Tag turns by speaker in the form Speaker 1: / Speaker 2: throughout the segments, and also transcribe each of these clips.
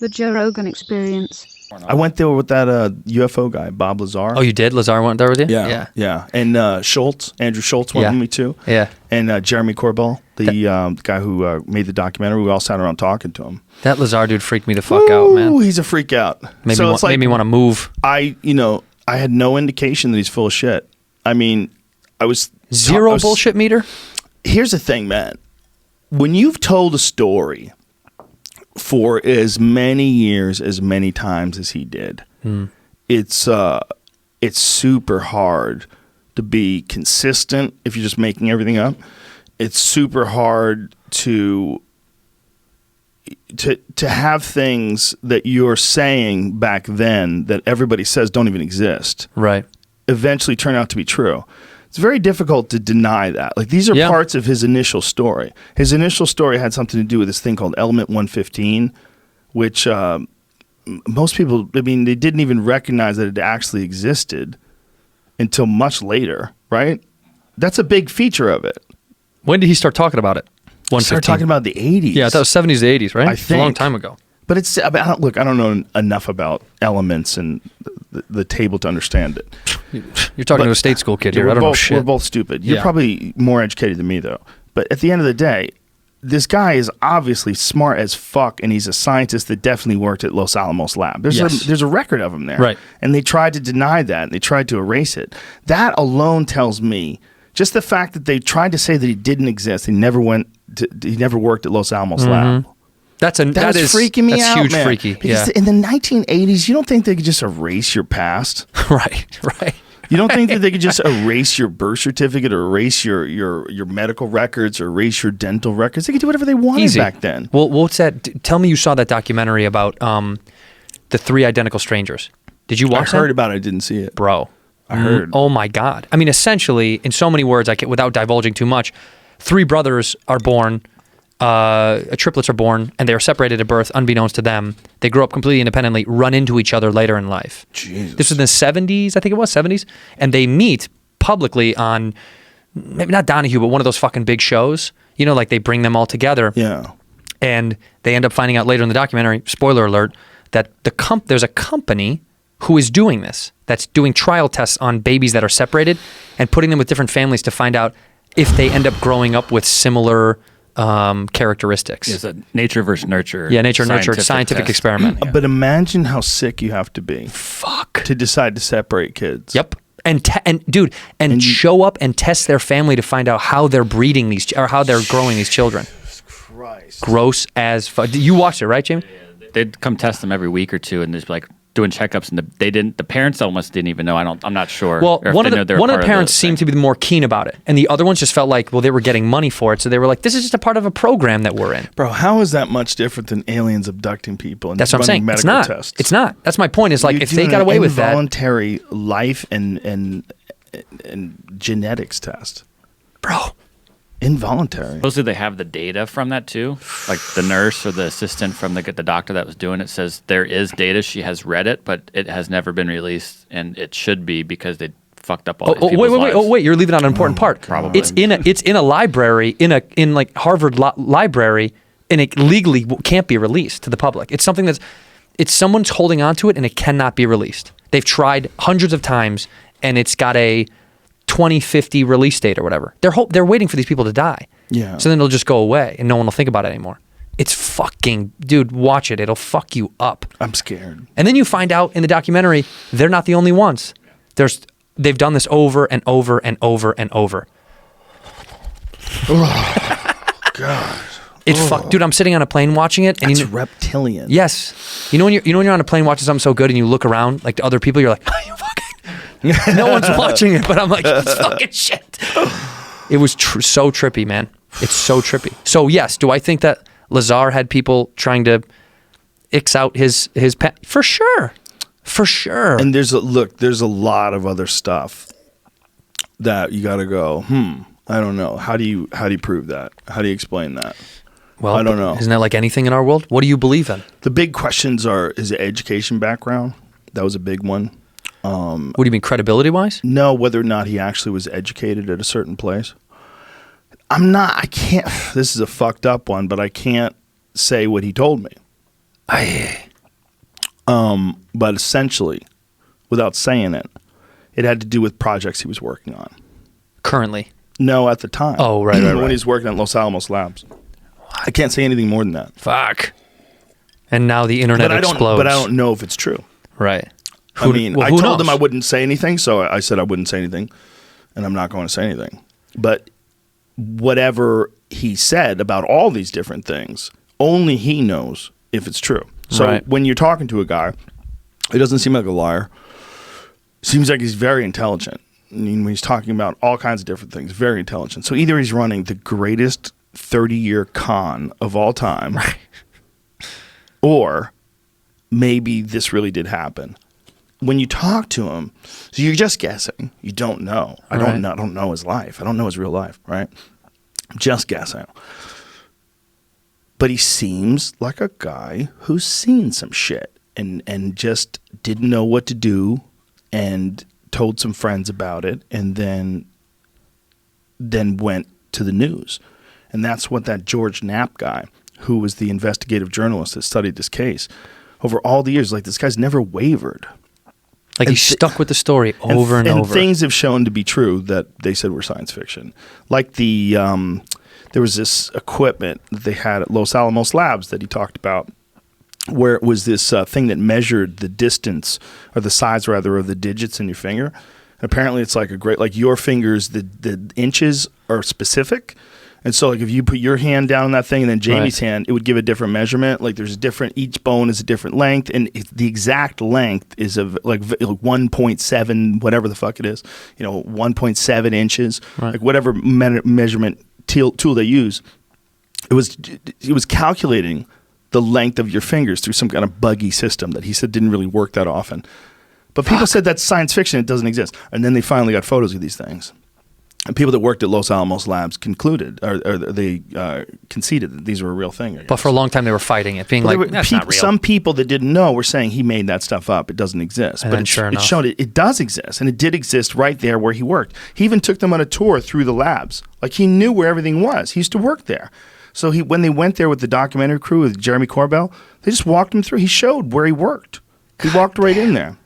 Speaker 1: The Joe Rogan Experience.
Speaker 2: I went there with that UFO guy, Bob Lazar.
Speaker 3: Oh, you did? Lazar went there with you?
Speaker 2: Yeah. And Andrew Schultz went with me too.
Speaker 3: Yeah.
Speaker 2: And Jeremy Corbell, the guy who made the documentary. We all sat around talking to him.
Speaker 3: That Lazar dude freaked me the fuck out, man.
Speaker 2: He's a freak out.
Speaker 3: Made me want to move.
Speaker 2: I had no indication that he's full of shit. I mean, I was...
Speaker 3: Zero bullshit meter?
Speaker 2: Here's the thing, man. When you've told a story for as many years, as many times as he did, it's super hard to be consistent if you're just making everything up. It's super hard to have things that you're saying back then that everybody says don't even exist.
Speaker 3: Right.
Speaker 2: Eventually turn out to be true. It's very difficult to deny that. Like, these are parts of his initial story. His initial story had something to do with this thing called Element 115, which most people, I mean, they didn't even recognize that it actually existed until much later, right? That's a big feature of it.
Speaker 3: When did he start talking about it?
Speaker 2: He started talking about the 80s.
Speaker 3: Yeah, I thought it was 70s to 80s, right?
Speaker 2: I think.
Speaker 3: A long time ago.
Speaker 2: But it's, I don't know enough about elements and the table to understand it.
Speaker 3: You're talking to a state school kid here. I don't know shit.
Speaker 2: We're both stupid. You're probably more educated than me, though. But at the end of the day, this guy is obviously smart as fuck, and he's a scientist that definitely worked at Los Alamos lab. There's a record of him there.
Speaker 3: Right. And
Speaker 2: they tried to deny that, and they tried to erase it. That alone tells me, just the fact that they tried to say that he didn't exist, he never worked at Los Alamos lab.
Speaker 3: That is
Speaker 2: freaking me out,
Speaker 3: That's huge
Speaker 2: man.
Speaker 3: freaky.
Speaker 2: Because in the 1980s, you don't think they could just erase your past?
Speaker 3: Right.
Speaker 2: You don't think that they could just erase your birth certificate or erase your medical records or erase your dental records? They could do whatever they wanted back then.
Speaker 3: Well, what's that? Tell me you saw that documentary about the 3 identical strangers. Did you watch that?
Speaker 2: I heard about it. I didn't see it.
Speaker 3: Bro.
Speaker 2: I heard.
Speaker 3: Oh, my God. I mean, essentially, in so many words, without divulging too much, 3 brothers are born. Triplets are born, and they are separated at birth, unbeknownst to them. They grow up completely independently, run into each other later in life.
Speaker 2: Jesus.
Speaker 3: This was in the 70s, I think it was, 70s. And they meet publicly on, maybe not Donahue, but one of those fucking big shows. You know, like they bring them all together.
Speaker 2: Yeah.
Speaker 3: And they end up finding out later in the documentary, spoiler alert, that there's a company who is doing this, that's doing trial tests on babies that are separated and putting them with different families to find out if they end up growing up with similar characteristics.
Speaker 4: It's a nature versus nurture.
Speaker 3: Yeah, nature nurture scientific experiment.
Speaker 2: Yeah. But imagine how sick you have to be.
Speaker 3: Fuck.
Speaker 2: To decide to separate kids.
Speaker 3: Yep. And show up and test their family to find out how they're breeding these or how they're growing these children.
Speaker 2: Jesus Christ.
Speaker 3: Gross as fuck. You watched it, right, Jamie?
Speaker 4: Yeah, they'd come test them every week or two and just be like doing checkups, and the parents almost didn't even know. I'm not sure.
Speaker 3: Well, one of the parents seemed to be more keen about it, and the other ones just felt like, well, they were getting money for it, so they were like, this is just a part of a program that we're in.
Speaker 2: Bro, how is that much different than aliens abducting people and
Speaker 3: that's what I'm saying.
Speaker 2: medical tests?
Speaker 3: It's not. That's my point. Is like if they got away with that,
Speaker 2: involuntary life and genetics test,
Speaker 3: bro.
Speaker 2: Involuntary.
Speaker 4: Supposedly they have the data from that too. Like the nurse or the assistant from the doctor that was doing it says there is data. She has read it, but it has never been released, and it should be because they fucked up all these people's lives.
Speaker 3: Wait! You're leaving out an important part.
Speaker 4: Probably.
Speaker 3: It's in a library in like Harvard library, and it legally can't be released to the public. It's something it's someone's holding on to it, and it cannot be released. They've tried hundreds of times, and it's got a 2050 release date or whatever. They're waiting for these people to die.
Speaker 2: Yeah.
Speaker 3: So then it'll just go away and no one will think about it anymore. It's fucking, dude, watch it. It'll fuck you up.
Speaker 2: I'm scared.
Speaker 3: And then you find out in the documentary, they're not the only ones. They've done this over and over and over and over.
Speaker 2: Oh, God.
Speaker 3: It's dude, I'm sitting on a plane watching it. And
Speaker 2: it's reptilian.
Speaker 3: Yes. You know when you're on a plane watching something so good and you look around like to other people, you're like, oh, you fucking no one's watching it, but I'm like, it's fucking shit. It was so trippy, man. It's so trippy. So yes, do I think that Lazar had people trying to X out his pet? For sure.
Speaker 2: And there's a lot of other stuff that you got to go. I don't know. How do you prove that? How do you explain that?
Speaker 3: Well,
Speaker 2: I don't know.
Speaker 3: Isn't that like anything in our world? What do you believe in?
Speaker 2: The big questions are: is it education background? That was a big one.
Speaker 3: What do you mean, credibility-wise?
Speaker 2: No, whether or not he actually was educated at a certain place. I can't, this is a fucked up one, but I can't say what he told me. But essentially, without saying it, it had to do with projects he was working on.
Speaker 3: Currently?
Speaker 2: No, at the time.
Speaker 3: Oh, right.
Speaker 2: When he's working at Los Alamos Labs. I can't say anything more than that.
Speaker 3: Fuck. And now the internet explodes.
Speaker 2: But I don't know if it's true.
Speaker 3: Right.
Speaker 2: I told him I wouldn't say anything, so I said I wouldn't say anything, and I'm not going to say anything. But whatever he said about all these different things, only he knows if it's true. So when you're talking to a guy, he doesn't seem like a liar. Seems like he's very intelligent. I mean, when he's talking about all kinds of different things, very intelligent. So either he's running the greatest 30-year con of all time, or maybe this really did happen. When you talk to him, so you're just guessing. You don't know. I don't know his life. I don't know his real life, right? I'm just guessing. But he seems like a guy who's seen some shit and just didn't know what to do and told some friends about it and then went to the news. And that's what that George Knapp guy, who was the investigative journalist that studied this case, over all the years, like this guy's never wavered.
Speaker 3: Like he's stuck with the story over and over.
Speaker 2: And things have shown to be true that they said were science fiction. Like there was this equipment that they had at Los Alamos Labs that he talked about, where it was this thing that measured the distance, or the size rather, of the digits in your finger. And apparently it's like like your fingers, the inches are specific. And so, like, if you put your hand down on that thing and then Jamie's hand, it would give a different measurement. Like, there's a different, each bone is a different length, and the exact length is of like 1.7, whatever the fuck it is, 1.7 inches, like whatever measurement tool they use. It was calculating the length of your fingers through some kind of buggy system that he said didn't really work that often. But people said that's science fiction; it doesn't exist. And then they finally got photos of these things. And people that worked at Los Alamos Labs concluded, or they conceded that these were a real thing.
Speaker 3: But for a long time, they were fighting it, being that's not real.
Speaker 2: Some people that didn't know were saying he made that stuff up. It doesn't exist.
Speaker 3: And
Speaker 2: but it showed it does exist, and it did exist right there where he worked. He even took them on a tour through the labs. Like, he knew where everything was. He used to work there. So when they went there with the documentary crew with Jeremy Corbell, they just walked him through. He showed where he worked. He walked right in there.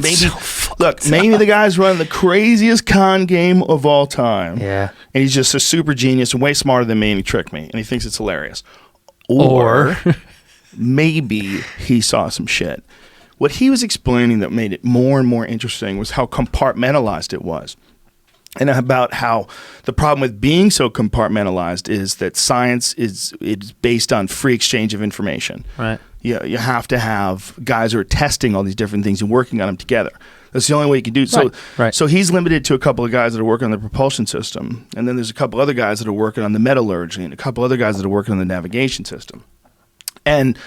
Speaker 2: Maybe the guy's running the craziest con game of all time.
Speaker 3: Yeah.
Speaker 2: And he's just a super genius and way smarter than me, and he tricked me, and he thinks it's hilarious. Or maybe he saw some shit. What he was explaining that made it more and more interesting was how compartmentalized it was. And about how the problem with being so compartmentalized is that science is based on free exchange of information.
Speaker 3: Right.
Speaker 2: You have to have guys who are testing all these different things and working on them together. That's the only way you can do it. So he's limited to a couple of guys that are working on the propulsion system, and then there's a couple other guys that are working on the metallurgy, and a couple other guys that are working on the navigation system. And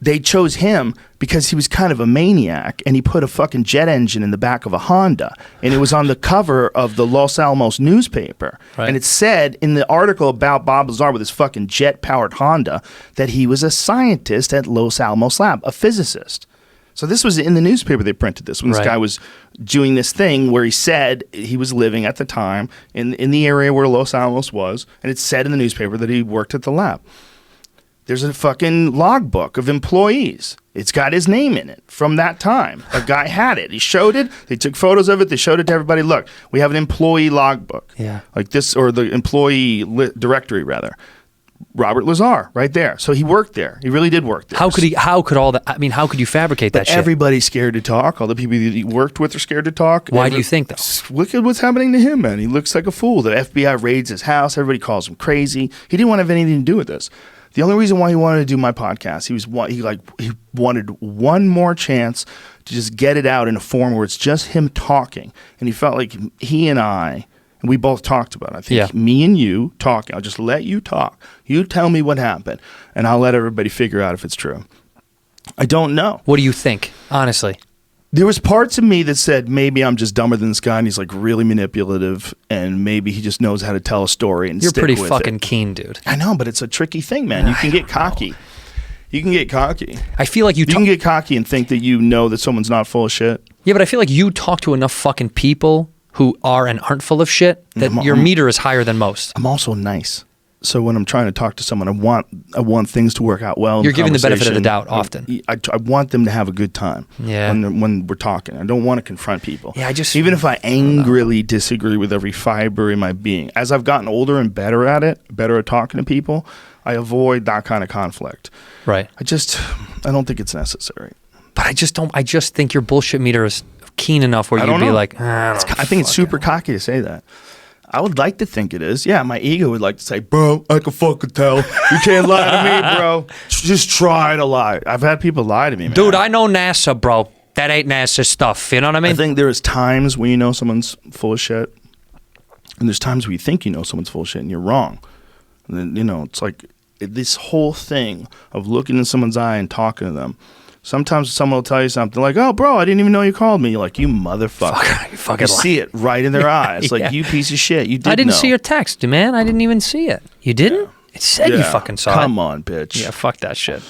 Speaker 2: they chose him because he was kind of a maniac, and he put a fucking jet engine in the back of a Honda, and it was on the cover of the Los Alamos newspaper. Right. And it said in the article about Bob Lazar with his fucking jet-powered Honda that he was a scientist at Los Alamos Lab, a physicist. So this was in the newspaper. They printed this when this guy was doing this thing where he said he was living at the time in the area where Los Alamos was, and it said in the newspaper that he worked at the lab. There's a fucking logbook of employees. It's got his name in it from that time. A guy had it. He showed it. They took photos of it. They showed it to everybody. Look, we have an employee logbook.
Speaker 3: Yeah.
Speaker 2: Like this, or the employee directory, rather. Robert Lazar, right there. So he worked there. He really did work there.
Speaker 3: How could you fabricate that shit?
Speaker 2: Everybody's scared to talk. All the people that he worked with are scared to talk.
Speaker 3: Why do you think, though?
Speaker 2: Look at what's happening to him, man. He looks like a fool. The FBI raids his house. Everybody calls him crazy. He didn't want to have anything to do with this. The only reason why he wanted to do my podcast, he wanted one more chance to just get it out in a form where it's just him talking. And he felt like he and I, and we both talked about it. I think me and you talking. I'll just let you talk. You tell me what happened, and I'll let everybody figure out if it's true. I don't know.
Speaker 3: What do you think, honestly?
Speaker 2: There was parts of me that said maybe I'm just dumber than this guy, and he's like really manipulative, and maybe he just knows how to tell a story and
Speaker 3: You're
Speaker 2: stick
Speaker 3: pretty
Speaker 2: with
Speaker 3: fucking
Speaker 2: it.
Speaker 3: keen, dude.
Speaker 2: I know, but it's a tricky thing, man. You can get cocky. You can get cocky.
Speaker 3: I feel like you
Speaker 2: can get cocky and think that you know that someone's not full of shit.
Speaker 3: Yeah, but I feel like you talk to enough fucking people who are and aren't full of shit that your meter is higher than most.
Speaker 2: I'm also nice. So when I'm trying to talk to someone, I want things to work out well.
Speaker 3: You're giving the benefit of the
Speaker 2: conversation.
Speaker 3: doubt often.
Speaker 2: I want them to have a good time.
Speaker 3: Yeah.
Speaker 2: When we're talking, I don't want to confront people.
Speaker 3: Yeah,
Speaker 2: even if I angrily disagree with every fiber in my being. As I've gotten older and better at talking to people, I avoid that kind of conflict.
Speaker 3: Right.
Speaker 2: I don't think it's necessary.
Speaker 3: But I just think your bullshit meter is keen enough where you'd be like,
Speaker 2: I think it's super cocky to say that. I would like to think it is. Yeah, my ego would like to say, bro, I can fucking tell. You can't lie to me, bro. Just try to lie. I've had people lie to me, man.
Speaker 3: Dude, I know NASA, bro. That ain't NASA stuff. You know what I mean?
Speaker 2: I think there is times when you know someone's full of shit, and there's times where you think you know someone's full of shit and you're wrong. And then, it's like this whole thing of looking in someone's eye and talking to them. Sometimes someone will tell you something like, oh, bro, I didn't even know you called me. You're like, you motherfucker.
Speaker 3: You fucking
Speaker 2: see it right in their eyes. Like, you piece of shit. You didn't
Speaker 3: I didn't
Speaker 2: know.
Speaker 3: see your text, man. I didn't even see it. You didn't? It said you fucking saw it.
Speaker 2: Come on, bitch.
Speaker 3: Yeah, fuck that shit.